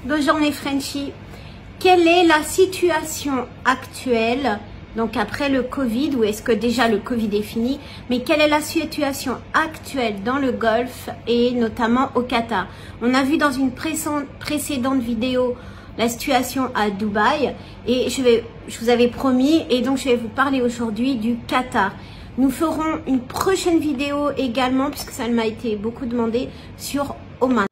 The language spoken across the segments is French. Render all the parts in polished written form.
Bonjour mes Frenchies. Quelle est la situation actuelle, donc après le Covid, ou est-ce que déjà le Covid est fini, mais quelle est la situation actuelle dans le Golfe et notamment au Qatar? On a vu dans une précédente vidéo la situation à Dubaï et je vous avais promis, et donc je vais vous parler aujourd'hui du Qatar. Nous ferons une prochaine vidéo également, puisque ça m'a été beaucoup demandé, sur Oman.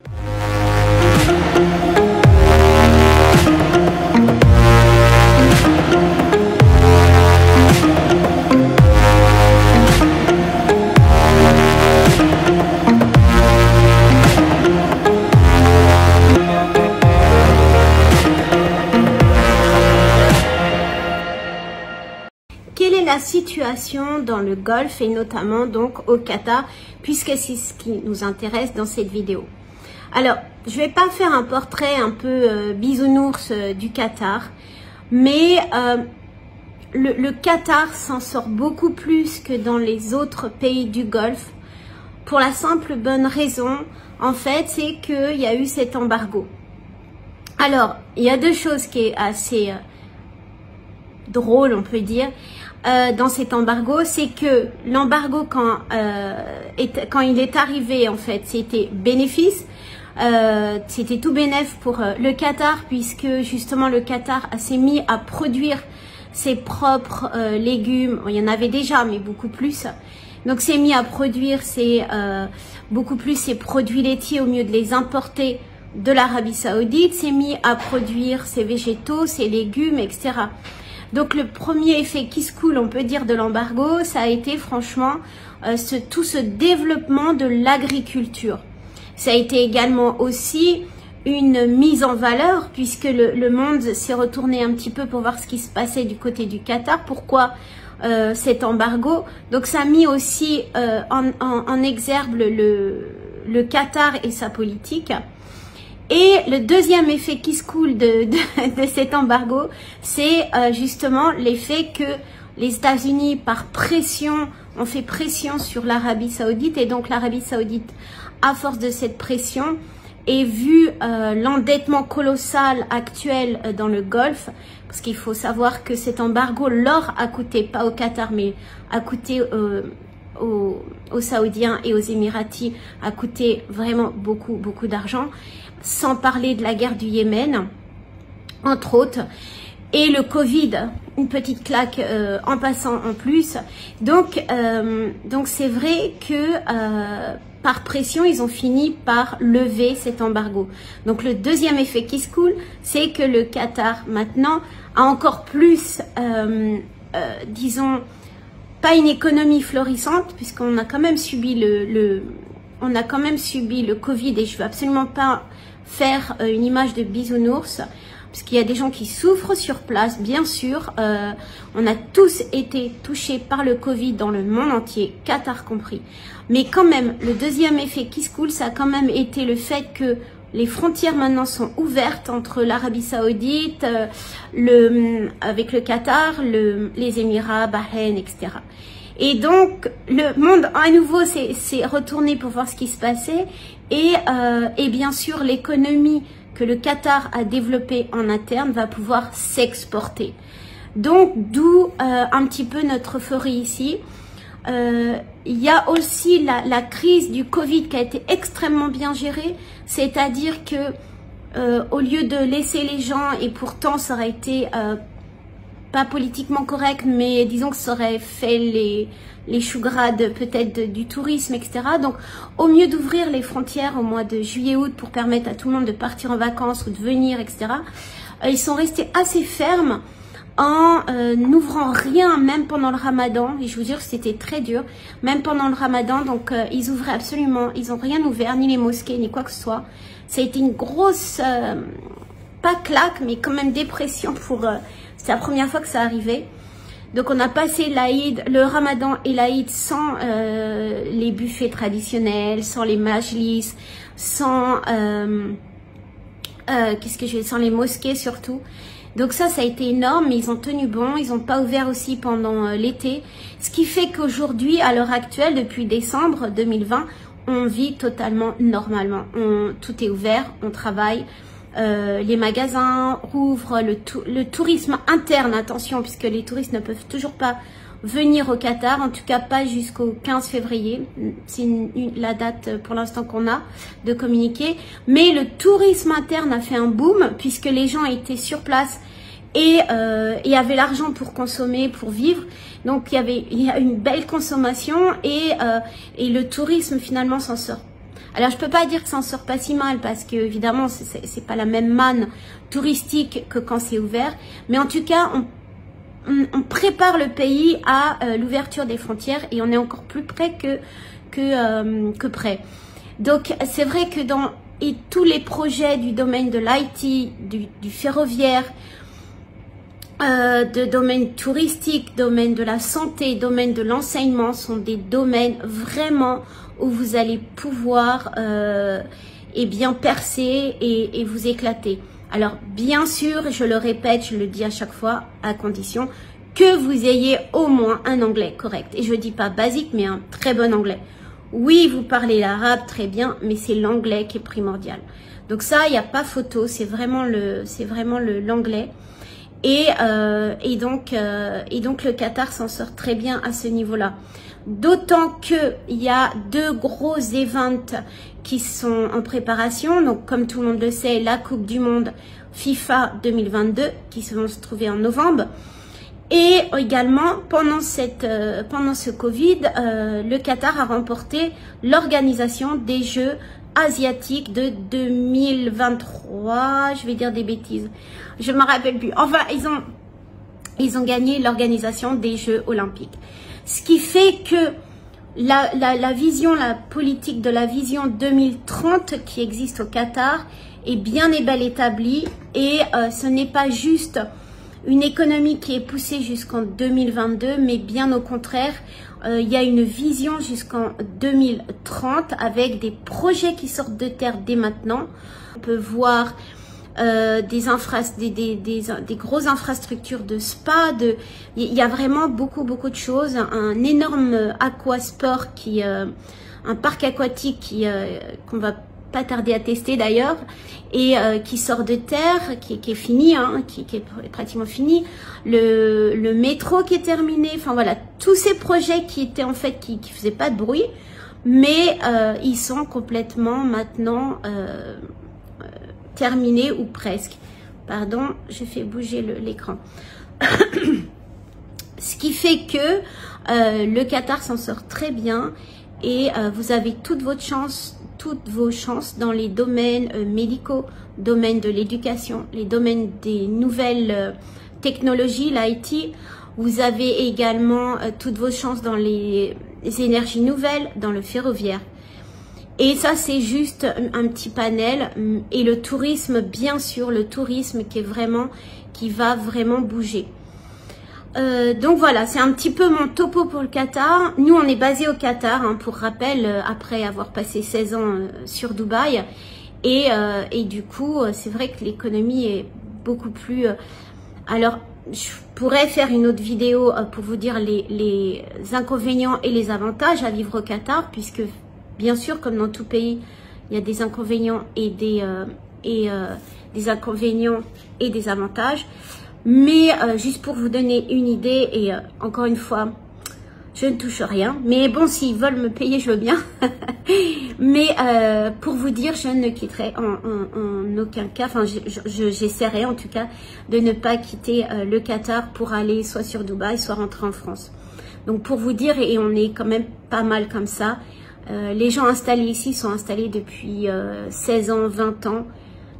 Quelle est la situation dans le Golfe et notamment donc au Qatar, puisque c'est ce qui nous intéresse dans cette vidéo. Alors, je vais pas faire un portrait un peu bisounours du Qatar, mais le Qatar s'en sort beaucoup plus que dans les autres pays du Golfe, pour la simple bonne raison, en fait, c'est qu'il y a eu cet embargo. Alors, il y a deux choses qui est assez drôle, on peut dire, dans cet embargo, c'est que l'embargo quand il est arrivé, en fait, c'était bénéfice, c'était tout bénéf pour le Qatar, puisque justement le Qatar s'est mis à produire ses propres légumes. Il y en avait déjà, mais beaucoup plus. Donc s'est mis à produire beaucoup plus ses produits laitiers au mieux de les importer de l'Arabie Saoudite, s'est mis à produire ses végétaux, ses légumes, etc. Donc le premier effet qui se coule, on peut dire, de l'embargo, ça a été franchement tout ce développement de l'agriculture. Ça a été également aussi une mise en valeur, puisque le monde s'est retourné un petit peu pour voir ce qui se passait du côté du Qatar. Pourquoi cet embargo? Donc ça a mis aussi en exergue le Qatar et sa politique. Et le deuxième effet qui se coule de cet embargo, c'est justement l'effet que les États-Unis, par pression, ont fait pression sur l'Arabie Saoudite. Et donc l'Arabie Saoudite, à force de cette pression, et vu l'endettement colossal actuel dans le Golfe, parce qu'il faut savoir que cet embargo leur a coûté, pas au Qatar, mais a coûté aux Saoudiens et aux Émiratis, a coûté vraiment beaucoup d'argent, sans parler de la guerre du Yémen, entre autres, et le Covid, une petite claque en passant en plus. Donc c'est vrai que par pression, ils ont fini par lever cet embargo. Donc le deuxième effet qui se coule, c'est que le Qatar maintenant a encore plus, disons, pas une économie florissante, puisqu'on a quand même subi le Covid, et je veux absolument pas faire une image de bisounours, parce qu'il y a des gens qui souffrent sur place, bien sûr. On a tous été touchés par le Covid dans le monde entier, Qatar compris. Mais quand même, le deuxième effet qui se coule, ça a quand même été le fait que les frontières maintenant sont ouvertes entre l'Arabie Saoudite, avec le Qatar, les Émirats, Bahreïn, etc. Et donc, le monde à nouveau s'est retourné pour voir ce qui se passait. Et bien sûr, l'économie que le Qatar a développée en interne va pouvoir s'exporter. Donc, d'où un petit peu notre euphorie ici. Il y a aussi la crise du Covid qui a été extrêmement bien gérée. C'est-à-dire que au lieu de laisser les gens, et pourtant ça aurait été pas politiquement correct, mais disons que ça aurait fait les choux-grades peut-être du tourisme, etc. Donc, au mieux d'ouvrir les frontières au mois de juillet-août pour permettre à tout le monde de partir en vacances ou de venir, etc., ils sont restés assez fermes en n'ouvrant rien, même pendant le Ramadan. Et je vous jure, c'était très dur, même pendant le Ramadan. Donc, ils ouvraient absolument, ils n'ont rien ouvert, ni les mosquées, ni quoi que ce soit. Ça a été une grosse, pas claque, mais quand même dépression pour... c'est la première fois que ça arrivait. Donc on a passé l'Aïd, le Ramadan et l'Aïd sans les buffets traditionnels, sans les majlis, sans sans les mosquées surtout. Donc ça a été énorme, mais ils ont tenu bon. Ils n'ont pas ouvert aussi pendant l'été, ce qui fait qu'aujourd'hui, à l'heure actuelle, depuis décembre 2020, on vit totalement normalement. Tout est ouvert, on travaille. les magasins rouvrent, le tourisme interne, attention, puisque les touristes ne peuvent toujours pas venir au Qatar, en tout cas pas jusqu'au 15 février, c'est la date pour l'instant qu'on a de communiquer, mais le tourisme interne a fait un boom, puisque les gens étaient sur place et avaient l'argent pour consommer, pour vivre, donc il y a une belle consommation et le tourisme finalement s'en sort. Alors je peux pas dire que ça en sort pas si mal parce que évidemment c'est pas la même manne touristique que quand c'est ouvert, mais en tout cas on prépare le pays à l'ouverture des frontières et on est encore plus près que près. Donc c'est vrai que dans tous les projets du domaine de l'IT, du ferroviaire, de domaine touristique, domaine de la santé, domaine de l'enseignement sont des domaines vraiment où vous allez pouvoir bien percer et vous éclater. Alors bien sûr, je le répète, je le dis à chaque fois, à condition que vous ayez au moins un anglais correct. Et je dis pas basique, mais un très bon anglais. Oui, vous parlez l'arabe très bien, mais c'est l'anglais qui est primordial. Donc ça, il n'y a pas photo, c'est vraiment l'anglais. Et donc le Qatar s'en sort très bien à ce niveau-là. D'autant qu'il y a 2 gros events qui sont en préparation. Donc comme tout le monde le sait, la Coupe du Monde FIFA 2022 qui vont se trouver en novembre. Et également, pendant ce Covid, le Qatar a remporté l'organisation des Jeux asiatiques de 2023, je vais dire des bêtises, je me rappelle plus. Enfin, ils ont gagné l'organisation des Jeux olympiques. Ce qui fait que la vision, la politique de la vision 2030 qui existe au Qatar est bien et belle établie et ce n'est pas juste une économie qui est poussée jusqu'en 2022, mais bien au contraire, il y a une vision jusqu'en 2030 avec des projets qui sortent de terre dès maintenant. On peut voir des grosses infrastructures de spa, il y a vraiment beaucoup de choses, un énorme aquasport un parc aquatique qu'on va pas tarder à tester d'ailleurs, et qui sort de terre, qui est fini, hein, qui est pratiquement fini, le métro qui est terminé, enfin voilà, tous ces projets qui étaient en fait, qui faisaient pas de bruit, mais ils sont complètement maintenant terminés ou presque. Pardon, je fais bouger l'écran. Ce qui fait que le Qatar s'en sort très bien et vous avez toutes vos chances dans les domaines médicaux, domaine de l'éducation, les domaines des nouvelles technologies, l'IT. Vous avez également toutes vos chances dans les énergies nouvelles, dans le ferroviaire. Et ça, c'est juste un petit panel. Et le tourisme, bien sûr, le tourisme qui va vraiment bouger. Donc voilà, c'est un petit peu mon topo pour le Qatar. Nous, on est basé au Qatar, hein, pour rappel, après avoir passé 16 ans sur Dubaï. Et du coup, c'est vrai que l'économie est beaucoup plus... alors, je pourrais faire une autre vidéo pour vous dire les inconvénients et les avantages à vivre au Qatar, puisque, bien sûr, comme dans tout pays, il y a des inconvénients et des inconvénients et des avantages. Mais juste pour vous donner une idée, et encore une fois, je ne touche rien. Mais bon, s'ils veulent me payer, je veux bien. Mais pour vous dire, je ne quitterai en aucun cas, enfin j'essaierai en tout cas de ne pas quitter le Qatar pour aller soit sur Dubaï, soit rentrer en France. Donc pour vous dire, et on est quand même pas mal comme ça, les gens installés ici sont installés depuis 16 ans, 20 ans.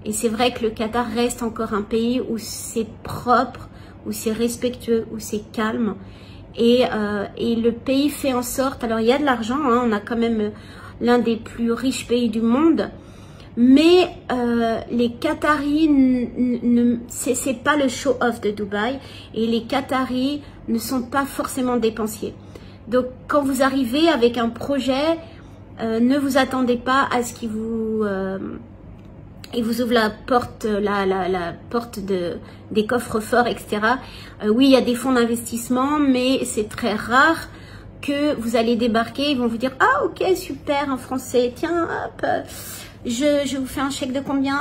Et c'est vrai que le Qatar reste encore un pays où c'est propre, où c'est respectueux, où c'est calme. Et le pays fait en sorte... Alors, il y a de l'argent, hein, on a quand même l'un des plus riches pays du monde. Mais les Qataris, c'est pas le show-off de Dubaï. Et les Qataris ne sont pas forcément dépensiers. Donc, quand vous arrivez avec un projet, ne vous attendez pas à ce qu'il vous... il vous ouvre la porte, la porte des coffres-forts, etc. Oui, il y a des fonds d'investissement, mais c'est très rare que vous allez débarquer. Ils vont vous dire « Ah, ok, super, un Français, tiens, hop, je vous fais un chèque de combien?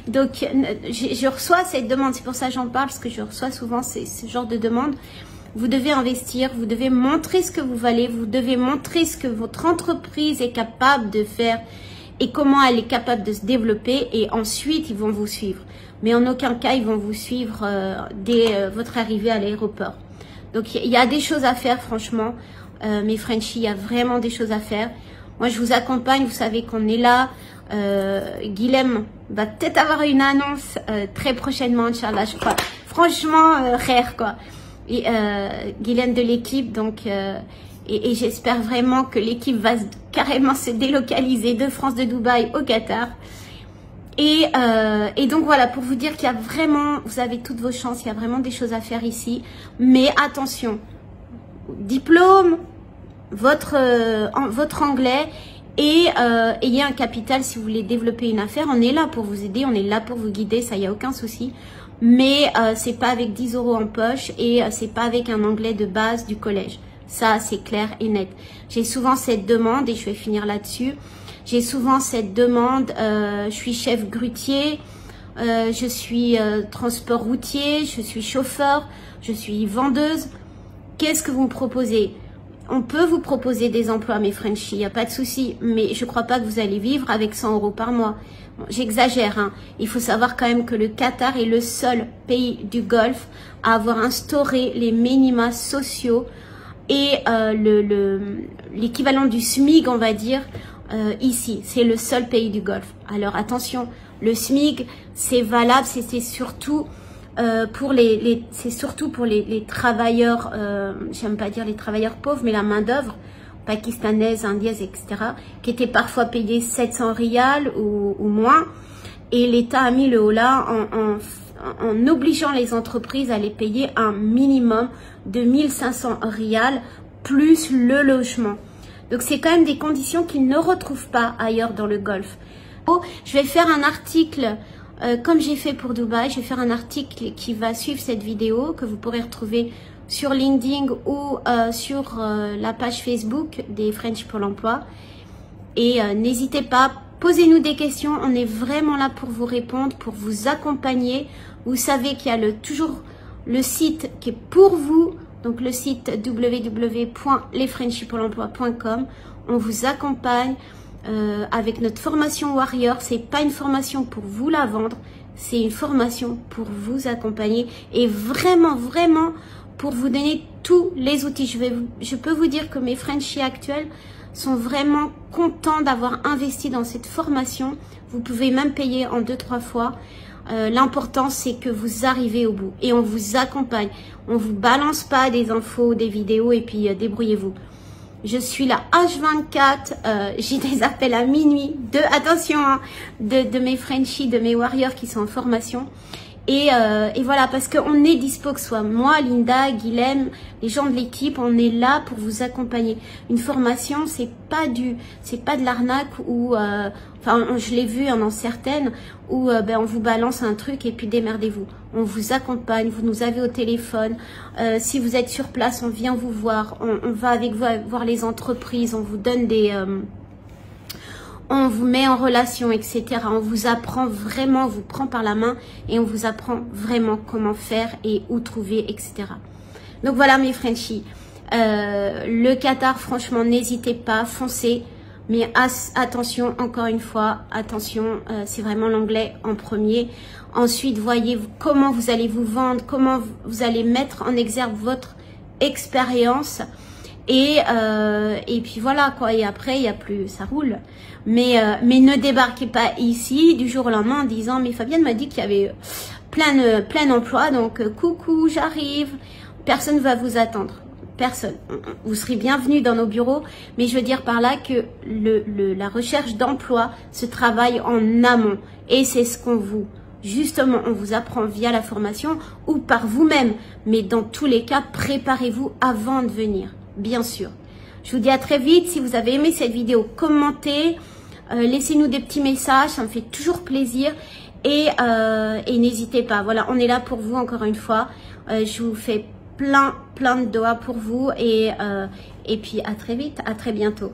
Donc, je reçois cette demande. C'est pour ça que j'en parle, parce que je reçois souvent ce genre de demande. Vous devez investir, vous devez montrer ce que vous valez, vous devez montrer ce que votre entreprise est capable de faire et comment elle est capable de se développer, et ensuite ils vont vous suivre. Mais en aucun cas ils vont vous suivre dès votre arrivée à l'aéroport. Donc il y a des choses à faire, franchement, mes Frenchies, il y a vraiment des choses à faire. Moi je vous accompagne, vous savez qu'on est là. Guilhem va peut-être avoir une annonce très prochainement, Inch'Allah, je crois. Franchement, rare quoi. Et Guilhem de l'équipe, donc et j'espère vraiment que l'équipe va carrément se délocaliser de France, de Dubaï au Qatar. Et donc voilà, pour vous dire qu'il y a vraiment, vous avez toutes vos chances, il y a vraiment des choses à faire ici. Mais attention, diplôme, votre anglais, et ayez un capital si vous voulez développer une affaire. On est là pour vous aider, on est là pour vous guider, ça y a aucun souci. Mais c'est pas avec 10 € en poche, et c'est pas avec un anglais de base du collège. Ça, c'est clair et net. J'ai souvent cette demande, et je vais finir là-dessus. J'ai souvent cette demande, je suis chef grutier, je suis transport routier, je suis chauffeur, je suis vendeuse. Qu'est-ce que vous me proposez? On peut vous proposer des emplois, mes Frenchies, il n'y a pas de souci, mais je ne crois pas que vous allez vivre avec 100 € par mois. Bon, j'exagère, hein. Il faut savoir quand même que le Qatar est le seul pays du Golfe à avoir instauré les minima sociaux et l'équivalent du SMIC, on va dire, ici. C'est le seul pays du Golfe. Alors attention, le SMIC, c'est valable, c'est surtout pour les travailleurs, j'aime pas dire les travailleurs pauvres, mais la main d'œuvre pakistanaise, indienne, etc., qui étaient parfois payés 700 riyals ou moins, et l'État a mis le holà en obligeant les entreprises à les payer un minimum de 1500 riyals plus le logement. Donc c'est quand même des conditions qu'ils ne retrouvent pas ailleurs dans le Golfe. Je vais faire un article comme j'ai fait pour Dubaï, je vais faire un article qui va suivre cette vidéo, que vous pourrez retrouver sur LinkedIn ou sur la page Facebook des French Pôle emploi. Et n'hésitez pas, posez-nous des questions, on est vraiment là pour vous répondre, pour vous accompagner. Vous savez qu'il y a toujours le site qui est pour vous, donc le site www.lesfrenchiepôleemploi.com. On vous accompagne avec notre formation Warrior. C'est pas une formation pour vous la vendre, c'est une formation pour vous accompagner et vraiment pour vous donner tous les outils. Je peux vous dire que mes Frenchies actuels sont vraiment contents d'avoir investi dans cette formation. Vous pouvez même payer en 2-3 fois. L'important c'est que vous arrivez au bout et on vous accompagne. On vous balance pas des infos, des vidéos et puis débrouillez-vous. Je suis là H24, j'ai des appels à minuit, attention, hein, de mes Frenchies, de mes Warriors qui sont en formation. Et voilà, parce qu'on est dispo, que ce soit moi, Linda, Guilhem, les gens de l'équipe, on est là pour vous accompagner. Une formation, c'est pas de l'arnaque ou, enfin, je l'ai vu dans certaines où on vous balance un truc et puis démerdez-vous. On vous accompagne, vous nous avez au téléphone. Si vous êtes sur place, on vient vous voir, on va avec vous voir les entreprises, on vous donne on vous met en relation, etc. On vous apprend vraiment, on vous prend par la main et on vous apprend vraiment comment faire et où trouver, etc. Donc voilà mes Frenchies. Le Qatar, franchement, n'hésitez pas, foncez. Mais attention, encore une fois, attention, c'est vraiment l'anglais en premier. Ensuite, voyez comment vous allez vous vendre, comment vous allez mettre en exergue votre expérience. Et puis voilà quoi, et après il y a plus, ça roule. Mais ne débarquez pas ici du jour au lendemain en disant mais Fabienne m'a dit qu'il y avait plein d'emplois, donc coucou, j'arrive. Personne ne va vous attendre, personne. Vous serez bienvenue dans nos bureaux, mais je veux dire par là que la recherche d'emploi se travaille en amont et c'est ce qu'on vous justement on vous apprend via la formation ou par vous-même, mais dans tous les cas préparez-vous avant de venir. Bien sûr. Je vous dis à très vite. Si vous avez aimé cette vidéo, commentez, laissez-nous des petits messages, ça me fait toujours plaisir. Et n'hésitez pas, voilà, on est là pour vous encore une fois. Je vous fais plein de doigts pour vous et puis à très vite, à très bientôt.